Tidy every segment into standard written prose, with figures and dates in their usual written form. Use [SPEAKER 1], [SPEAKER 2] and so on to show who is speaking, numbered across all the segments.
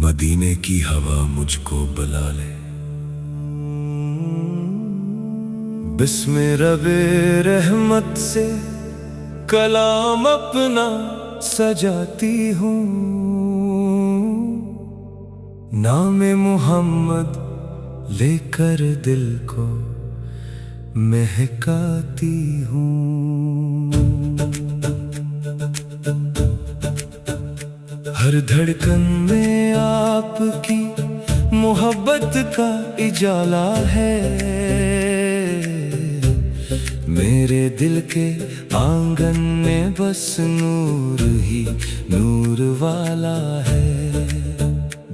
[SPEAKER 1] मदीने की हवा मुझको बुला ले। बिस्म रबे रहमत से कलाम अपना सजाती हूँ, नामे मोहम्मद लेकर दिल को महकाती हूँ। हर धड़कन में आपकी मोहब्बत का इजाला है, मेरे दिल के आंगन में बस नूर ही नूर वाला है।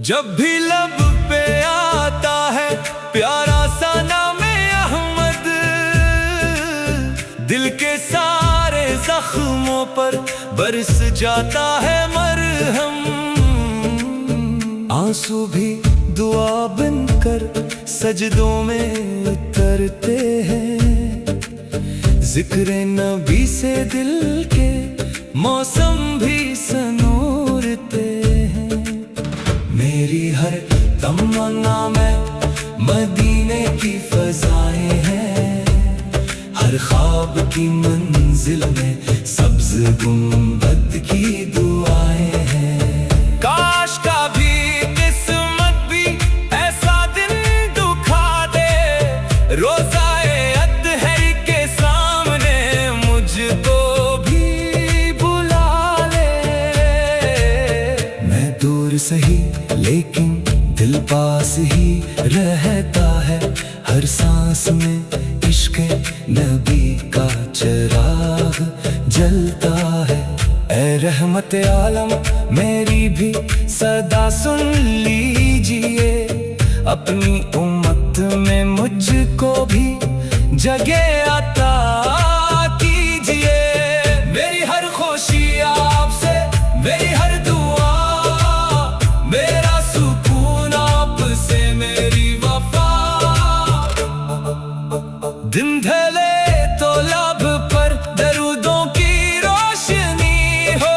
[SPEAKER 1] जब भी लब पे आता है प्यारा सा नामे अहमद, दिल के सारे जख्मों पर बरस जाता है मरहम। आंसू भी दुआ बनकर सजदों में उतरते हैं, जिक्र नबी से दिल के मौसम भी सनूरते हैं। मेरी हर तमन्ना में मदीने की फजाएं हैं, हर ख्वाब की मंजिल में सब्ज गुंबद की दुआएं हैं। काश का भी किस्मत भी ऐसा दिन दुखा दे, रोज़ाए अत्हर के सामने मुझको भी बुला ले। मैं दूर सही लेकिन दिल पास ही रहता है, हर सांस में इश्क नबी का चिराग जलता है। ऐ रहमत आलम मेरी भी सदा सुन लीजिए, अपनी उम्मत में मुझको भी जगह अता कीजिए। मेरी हर खुशी आपसे, मेरी हर दुआ, मेरा सुकून आपसे, मेरी वफा। दिन ढले तो लब पर दरूदों की रोशनी हो,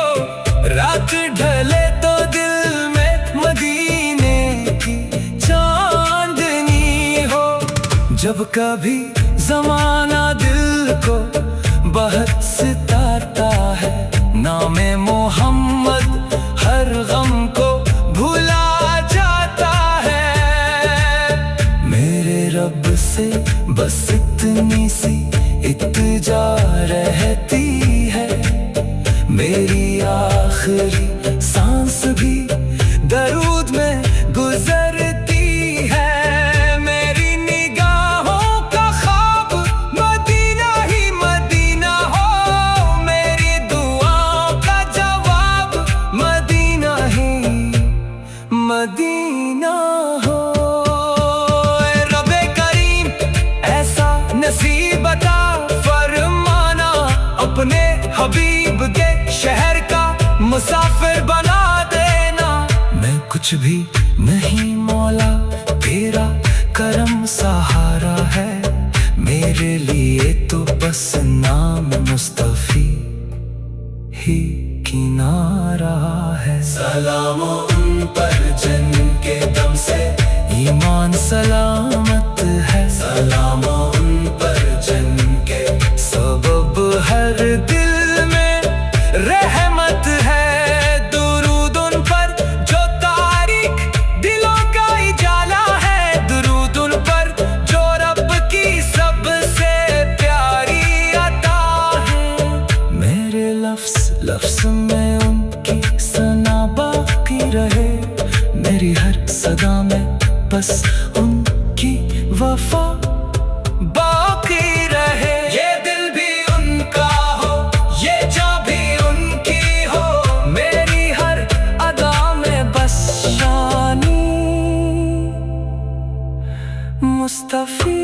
[SPEAKER 1] रात ढले तो दिल में मदीने की चांदनी हो। जब कभी ज़माना दिल को बहुत सताता है, नामे मोहम्मद हर गम को भुला जाता है। मेरे रब से बस इतनी सी इत्तजा रहती है, मेरी आखिरी सांस भी दरूद में गुजरती है। मेरी निगाहों का ख्वाब मदीना ही मदीना हो, मेरी दुआओं का जवाब मदीना ही मदीना हो। रब्बे करीम ऐसा नसीब अता फरमाना, अपने हबीब के शहर का मुसाफिर बना देना। मैं कुछ भी नहीं मौला, तेरा करम सहारा है, मेरे लिए तो बस नाम मुस्तफी ही किनारा है। सलाम उन पर जिनके दम से ईमान सलामत है, सलाम उन पर जिनके सबब हर दिल में रहमत है। दुरूद उन पर जो तारीख दिलों का उजाला है, दुरूद उन पर जो रब की सबसे प्यारी अता है। मेरे लफ्ज़ में उनकी सना बाकी रहे, मेरी हर सदा में बस उनकी वफा बाकी रहे। ये दिल भी उनका हो, ये जा भी उनकी हो, मेरी हर अदा में बस शानी मुस्तफी।